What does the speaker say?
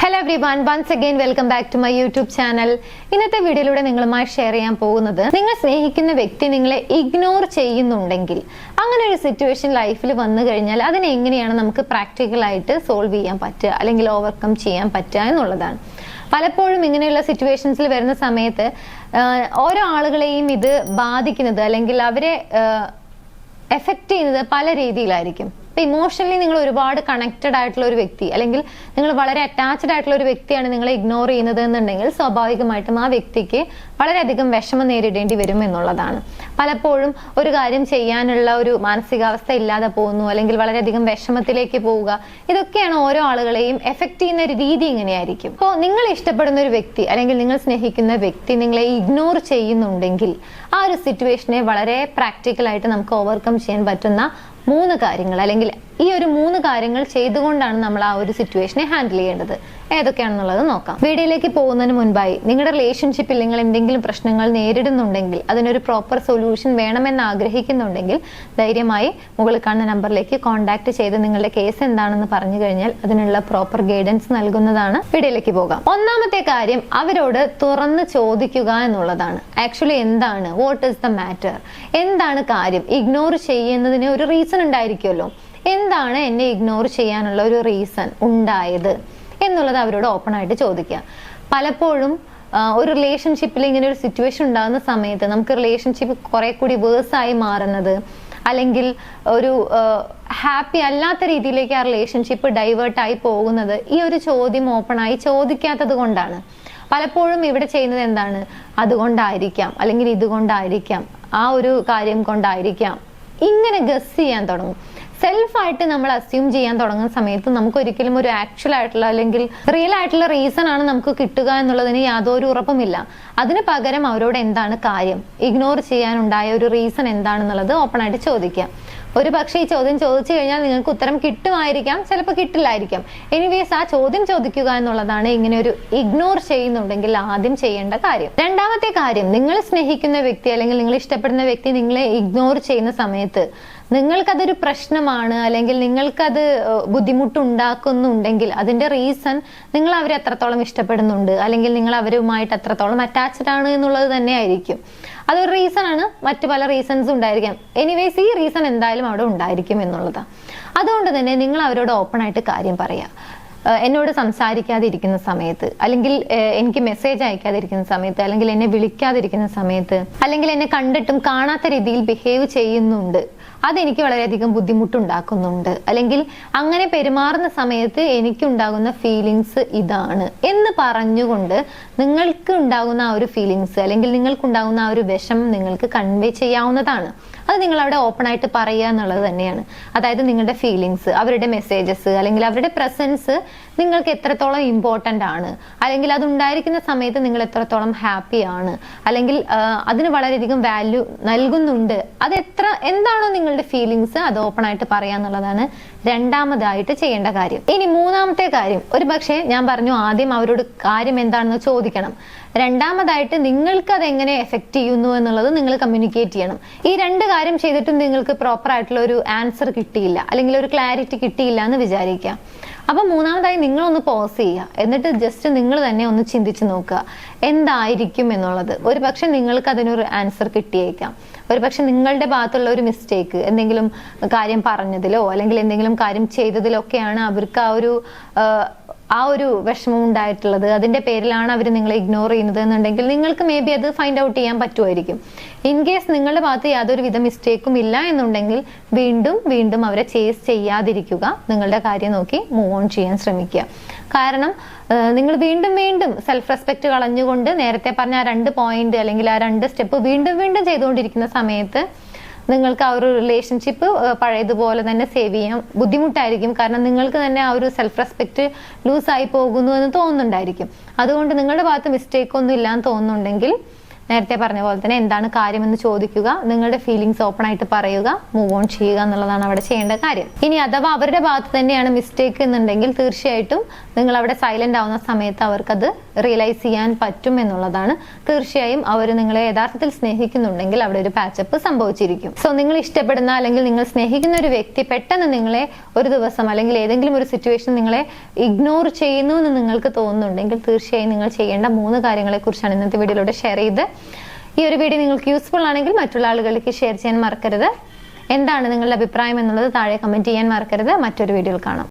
Hello everyone, once again welcome back to my YouTube channel. ഇന്നത്തെ വീഡിയോയിലൂടെ നിങ്ങളുമായി share ചെയ്യാൻ പോകുന്നത്, നിങ്ങൾ സ്നേഹിക്കുന്ന വ്യക്തി നിങ്ങളെ ഇഗ്നോർ ചെയ്യുന്നുണ്ടെങ്കിൽ, അങ്ങനെ ഒരു സിറ്റുവേഷൻ ലൈഫിൽ വന്നു കഴിഞ്ഞാൽ അതിനെ എങ്ങനെയാണ് നമുക്ക് പ്രാക്ടിക്കലായിട്ട് സോൾവ് ചെയ്യാൻ പറ്റുക അല്ലെങ്കിൽ ഓവർകം ചെയ്യാൻ പറ്റുക എന്നുള്ളതാണ്. പലപ്പോഴും ഇങ്ങനെയുള്ള സിറ്റുവേഷൻസിൽ വരുന്ന സമയത്ത് ഓരോ ആളുകളെയും ഇത് ബാധിക്കുന്നത് അല്ലെങ്കിൽ അവരെ എഫക്റ്റ് ചെയ്യുന്നത് പല രീതിയിലായിരിക്കും. ഇപ്പൊ ഇമോഷണലി നിങ്ങൾ ഒരുപാട് കണക്റ്റഡ് ആയിട്ടുള്ള ഒരു വ്യക്തി അല്ലെങ്കിൽ നിങ്ങൾ വളരെ അറ്റാച്ച്ഡ് ആയിട്ടുള്ള ഒരു വ്യക്തിയാണ് നിങ്ങളെ ഇഗ്നോർ ചെയ്യുന്നത് എന്നുണ്ടെങ്കിൽ സ്വാഭാവികമായിട്ടും ആ വ്യക്തിക്ക് വളരെയധികം വിഷമം നേരിടേണ്ടി വരും എന്നുള്ളതാണ്. പലപ്പോഴും ഒരു കാര്യം ചെയ്യാനുള്ള ഒരു മാനസികാവസ്ഥ ഇല്ലാതെ പോകുന്നു അല്ലെങ്കിൽ വളരെയധികം വിഷമത്തിലേക്ക് പോവുക, ഇതൊക്കെയാണ് ഓരോ ആളുകളെയും എഫക്ട് ചെയ്യുന്ന ഒരു രീതി ഇങ്ങനെയായിരിക്കും. അപ്പോൾ നിങ്ങൾ ഇഷ്ടപ്പെടുന്ന ഒരു വ്യക്തി അല്ലെങ്കിൽ നിങ്ങൾ സ്നേഹിക്കുന്ന വ്യക്തി നിങ്ങളെ ഇഗ്നോർ ചെയ്യുന്നുണ്ടെങ്കിൽ ആ ഒരു സിറ്റുവേഷനെ വളരെ പ്രാക്ടിക്കലായിട്ട് നമുക്ക് ഓവർകം ചെയ്യാൻ പറ്റുന്ന 3 കാര്യങ്ങൾ അല്ലെങ്കിൽ ഈ ഒരു 3 കാര്യങ്ങൾ ചെയ്തുകൊണ്ടാണ് നമ്മൾ ആ ഒരു സിറ്റുവേഷനെ ഹാൻഡിൽ ചെയ്യേണ്ടത്. ഏതൊക്കെയാണെന്നുള്ളത് നോക്കാം. വീഡിയോയിലേക്ക് പോകുന്നതിന് മുൻപായി നിങ്ങളുടെ റിലേഷൻഷിപ്പിൽ നിങ്ങൾ എന്തെങ്കിലും പ്രശ്നങ്ങൾ നേരിടുന്നുണ്ടെങ്കിൽ, അതിനൊരു പ്രോപ്പർ സൊല്യൂഷൻ വേണമെന്ന് ആഗ്രഹിക്കുന്നുണ്ടെങ്കിൽ ധൈര്യമായി മുകളിൽ കാണുന്ന നമ്പറിലേക്ക് കോൺടാക്ട് ചെയ്ത് നിങ്ങളുടെ കേസ് എന്താണെന്ന് പറഞ്ഞു കഴിഞ്ഞാൽ അതിനുള്ള പ്രോപ്പർ ഗൈഡൻസ് നൽകുന്നതാണ്. വീഡിയോയിലേക്ക് പോകാം. ഒന്നാമത്തെ കാര്യം അവരോട് തുറന്ന് ചോദിക്കുക എന്നുള്ളതാണ്. ആക്ച്വലി എന്താണ്, വാട്ട് ഈസ് ദ മാറ്റർ, എന്താണ് കാര്യം? ഇഗ്നോർ ചെയ്യുന്നതിന് ഒരു റീസൺ ഉണ്ടായിരിക്കുമല്ലോ. എന്താണ് എന്നെ ഇഗ്നോർ ചെയ്യാനുള്ള ഒരു റീസൺ ഉണ്ടായത് എന്നുള്ളത് അവരോട് ഓപ്പൺ ആയിട്ട് ചോദിക്കുക. പലപ്പോഴും ഒരു റിലേഷൻഷിപ്പിൽ ഇങ്ങനെ ഒരു സിറ്റുവേഷൻ ഉണ്ടാകുന്ന സമയത്ത് നമുക്ക് റിലേഷൻഷിപ്പ് കുറെ കൂടി വേഴ്സായി മാറുന്നത് അല്ലെങ്കിൽ ഒരു ഹാപ്പി അല്ലാത്ത രീതിയിലേക്ക് ആ റിലേഷൻഷിപ്പ് ഡൈവേർട്ടായി പോകുന്നത് ഈ ഒരു ചോദ്യം ഓപ്പൺ ആയി ചോദിക്കാത്തത് കൊണ്ടാണ്. പലപ്പോഴും ഇവിടെ ചെയ്യുന്നത് എന്താണ്, അതുകൊണ്ടായിരിക്കാം അല്ലെങ്കിൽ ഇതുകൊണ്ടായിരിക്കാം, ആ ഒരു കാര്യം കൊണ്ടായിരിക്കാം, ഇങ്ങനെ ഗസ് ചെയ്യാൻ തുടങ്ങും. സെൽഫായിട്ട് നമ്മൾ അസ്യൂം ചെയ്യാൻ തുടങ്ങുന്ന സമയത്ത് നമുക്ക് ഒരിക്കലും ഒരു ആക്ച്വൽ ആയിട്ടുള്ള അല്ലെങ്കിൽ റിയൽ ആയിട്ടുള്ള റീസൺ ആണ് നമുക്ക് കിട്ടുക എന്നുള്ളതിന് യാതൊരു ഉറപ്പുമില്ല. അതിന് പകരം അവരോട് എന്താണ് കാര്യം, ഇഗ്നോർ ചെയ്യാനുണ്ടായ ഒരു റീസൺ എന്താണെന്നുള്ളത് ഓപ്പൺ ആയിട്ട് ചോദിക്കാം. ഒരു പക്ഷേ ഈ ചോദ്യം ചോദിച്ചു കഴിഞ്ഞാൽ നിങ്ങൾക്ക് ഉത്തരം കിട്ടുമായിരിക്കാം, ചിലപ്പോൾ കിട്ടില്ലായിരിക്കാം. എനിവേസ് ആ ചോദ്യം ചോദിക്കുക എന്നുള്ളതാണ് ഇങ്ങനെ ഒരു ഇഗ്നോർ ചെയ്യുന്നുണ്ടെങ്കിൽ ആദ്യം ചെയ്യേണ്ട കാര്യം. രണ്ടാമത്തെ കാര്യം, നിങ്ങൾ സ്നേഹിക്കുന്ന വ്യക്തി അല്ലെങ്കിൽ നിങ്ങൾ ഇഷ്ടപ്പെടുന്ന വ്യക്തി നിങ്ങളെ ഇഗ്നോർ ചെയ്യുന്ന സമയത്ത് നിങ്ങൾക്കതൊരു പ്രശ്നമാണ് അല്ലെങ്കിൽ നിങ്ങൾക്കത് ബുദ്ധിമുട്ടുണ്ടാക്കുന്നുണ്ടെങ്കിൽ അതിന്റെ റീസൺ നിങ്ങൾ അവരെ എത്രത്തോളം ഇഷ്ടപ്പെടുന്നുണ്ട് അല്ലെങ്കിൽ നിങ്ങൾ അവരുമായിട്ട് എത്രത്തോളം അറ്റാച്ച്ഡ് ആണ് എന്നുള്ളത് തന്നെ ആയിരിക്കും. അതൊരു റീസൺ ആണ്, മറ്റു പല റീസൺസ് ഉണ്ടായിരിക്കാം. എനിവേസ് ഈ റീസൺ എന്തായാലും അവിടെ ഉണ്ടായിരിക്കും എന്നുള്ളതാണ്. അതുകൊണ്ട് തന്നെ നിങ്ങൾ അവരോട് ഓപ്പൺ ആയിട്ട് കാര്യം പറയാം. എന്നോട് സംസാരിക്കാതിരിക്കുന്ന സമയത്ത് അല്ലെങ്കിൽ എനിക്ക് മെസ്സേജ് അയക്കാതിരിക്കുന്ന സമയത്ത് അല്ലെങ്കിൽ എന്നെ വിളിക്കാതിരിക്കുന്ന സമയത്ത് അല്ലെങ്കിൽ എന്നെ കണ്ടിട്ടും കാണാത്ത രീതിയിൽ ബിഹേവ് ചെയ്യുന്നുണ്ട്, അതെനിക്ക് വളരെയധികം ബുദ്ധിമുട്ടുണ്ടാക്കുന്നുണ്ട്, അല്ലെങ്കിൽ അങ്ങനെ പെരുമാറുന്ന സമയത്ത് എനിക്കുണ്ടാകുന്ന ഫീലിങ്സ് ഇതാണ് എന്ന് പറഞ്ഞുകൊണ്ട് നിങ്ങൾക്ക് ഉണ്ടാകുന്ന ആ ഒരു ഫീലിങ്സ് അല്ലെങ്കിൽ നിങ്ങൾക്കുണ്ടാകുന്ന ആ ഒരു വിഷമം നിങ്ങൾക്ക് കൺവേ ചെയ്യാവുന്നതാണ്. അത് നിങ്ങൾ അവിടെ ഓപ്പൺ ആയിട്ട് പറയുക എന്നുള്ളത് തന്നെയാണ്. അതായത് നിങ്ങളുടെ ഫീലിങ്സ്, അവരുടെ മെസ്സേജസ് അല്ലെങ്കിൽ അവരുടെ പ്രസൻസ് നിങ്ങൾക്ക് എത്രത്തോളം ഇമ്പോർട്ടൻ്റ് ആണ്, അല്ലെങ്കിൽ അത് ഉണ്ടായിരിക്കുന്ന സമയത്ത് നിങ്ങൾ എത്രത്തോളം ഹാപ്പി ആണ്, അല്ലെങ്കിൽ അതിന് വളരെയധികം വാല്യൂ നൽകുന്നുണ്ട്, എന്താണോ നിങ്ങളുടെ ഫീലിങ്സ് അത് ഓപ്പൺ ആയിട്ട് പറയാന്നുള്ളതാണ് രണ്ടാമതായിട്ട് ചെയ്യേണ്ട കാര്യം. ഇനി മൂന്നാമത്തെ കാര്യം, ഒരു പക്ഷേ ഞാൻ പറഞ്ഞു ആദ്യം അവരോട് കാര്യം എന്താണെന്ന് ചോദിക്കണം. രണ്ടാമതായിട്ട് നിങ്ങൾക്ക് അത് എങ്ങനെ എഫക്ട് ചെയ്യുന്നു എന്നുള്ളത് നിങ്ങൾ കമ്മ്യൂണിക്കേറ്റ് ചെയ്യണം. ഈ 2 കാര്യം ചെയ്തിട്ടും നിങ്ങൾക്ക് പ്രോപ്പർ ആയിട്ടുള്ള ഒരു ആൻസർ കിട്ടിയില്ല അല്ലെങ്കിൽ ഒരു ക്ലാരിറ്റി കിട്ടിയില്ല എന്ന് വിചാരിക്കാം. അപ്പൊ മൂന്നാമതായി നിങ്ങളൊന്ന് പോസ് ചെയ്യുക, എന്നിട്ട് ജസ്റ്റ് നിങ്ങൾ തന്നെ ഒന്ന് ചിന്തിച്ച് നോക്കുക എന്തായിരിക്കും എന്നുള്ളത്. ഒരു പക്ഷെ നിങ്ങൾക്ക് അതിനൊരു ആൻസർ കിട്ടിയേക്കാം. ഒരു പക്ഷെ നിങ്ങളുടെ ഭാഗത്തുള്ള ഒരു മിസ്റ്റേക്ക്, എന്തെങ്കിലും കാര്യം പറഞ്ഞതിലോ അല്ലെങ്കിൽ എന്തെങ്കിലും കാര്യം ചെയ്തതിലോ ഒക്കെയാണ് അവർക്ക് ആ ഒരു വിഷമം ഉണ്ടായിട്ടുള്ളത്. അതിന്റെ പേരിലാണ് അവർ നിങ്ങളെ ഇഗ്നോർ ചെയ്യുന്നത് എന്നുണ്ടെങ്കിൽ നിങ്ങൾക്ക് മേ ബി അത് ഫൈൻഡ് ഔട്ട് ചെയ്യാൻ പറ്റുമായിരിക്കും. ഇൻ കേസ് നിങ്ങളുടെ ഭാഗത്ത് യാതൊരു വിധ മിസ്റ്റേക്കും ഇല്ല എന്നുണ്ടെങ്കിൽ വീണ്ടും വീണ്ടും അവരെ ചേസ് ചെയ്യാതിരിക്കുക, നിങ്ങളുടെ കാര്യം നോക്കി മൂവ് ഓൺ ചെയ്യാൻ ശ്രമിക്കുക. കാരണം നിങ്ങൾ വീണ്ടും വീണ്ടും സെൽഫ് റെസ്പെക്ട് കളഞ്ഞുകൊണ്ട് നേരത്തെ പറഞ്ഞ ആ 2 പോയിന്റ് അല്ലെങ്കിൽ ആ 2 സ്റ്റെപ്പ് വീണ്ടും വീണ്ടും ചെയ്തുകൊണ്ടിരിക്കുന്ന സമയത്ത് നിങ്ങൾക്ക് ആ ഒരു റിലേഷൻഷിപ്പ് പഴയതുപോലെ തന്നെ സേവ് ചെയ്യാൻ ബുദ്ധിമുട്ടായിരിക്കും. കാരണം നിങ്ങൾക്ക് തന്നെ ആ ഒരു സെൽഫ് റെസ്പെക്ട് ലൂസായി പോകുന്നു എന്ന് തോന്നുന്നുണ്ടായിരിക്കും. അതുകൊണ്ട് നിങ്ങളുടെ ഭാഗത്ത് മിസ്റ്റേക്ക് ഒന്നും ഇല്ലാന്ന് തോന്നുന്നുണ്ടെങ്കിൽ നേരത്തെ പറഞ്ഞ പോലെ തന്നെ എന്താണ് കാര്യമെന്ന് ചോദിക്കുക, നിങ്ങളുടെ ഫീലിങ്സ് ഓപ്പൺ ആയിട്ട് പറയുക, മൂവ് ഓൺ ചെയ്യുക എന്നുള്ളതാണ് അവിടെ ചെയ്യേണ്ട കാര്യം. ഇനി അഥവാ അവരുടെ ഭാഗത്ത് തന്നെയാണ് മിസ്റ്റേക്ക് എന്നുണ്ടെങ്കിൽ തീർച്ചയായിട്ടും നിങ്ങൾ അവിടെ സൈലന്റ് ആവുന്ന സമയത്ത് അവർക്കത് റിയലൈസ് ചെയ്യാൻ പറ്റും എന്നുള്ളതാണ്. തീർച്ചയായും അവർ നിങ്ങളെ യഥാർത്ഥത്തിൽ സ്നേഹിക്കുന്നുണ്ടെങ്കിൽ അവിടെ ഒരു പാച്ചപ്പ് സംഭവിച്ചിരിക്കും. സോ നിങ്ങൾ ഇഷ്ടപ്പെടുന്ന അല്ലെങ്കിൽ നിങ്ങൾ സ്നേഹിക്കുന്ന ഒരു വ്യക്തി പെട്ടെന്ന് നിങ്ങളെ ഒരു ദിവസം അല്ലെങ്കിൽ ഏതെങ്കിലും ഒരു സിറ്റുവേഷൻ നിങ്ങളെ ഇഗ്നോർ ചെയ്യുന്നു എന്ന് നിങ്ങൾക്ക് തോന്നുന്നുണ്ടെങ്കിൽ തീർച്ചയായും നിങ്ങൾ ചെയ്യേണ്ട 3 കാര്യങ്ങളെ കുറിച്ചാണ് ഇന്നത്തെ വീഡിയോയിലൂടെ ഷെയർ ചെയ്ത്. ഈ ഒരു വീഡിയോ നിങ്ങൾക്ക് യൂസ്ഫുൾ ആണെങ്കിൽ മറ്റുള്ള ആളുകളിലേക്ക് ഷെയർ ചെയ്യാൻ മറക്കരുത്. എന്താണ് നിങ്ങളുടെ അഭിപ്രായം എന്നുള്ളത് താഴെ കമന്റ് ചെയ്യാൻ മറക്കരുത്. മറ്റൊരു വീഡിയോയിൽ കാണാം.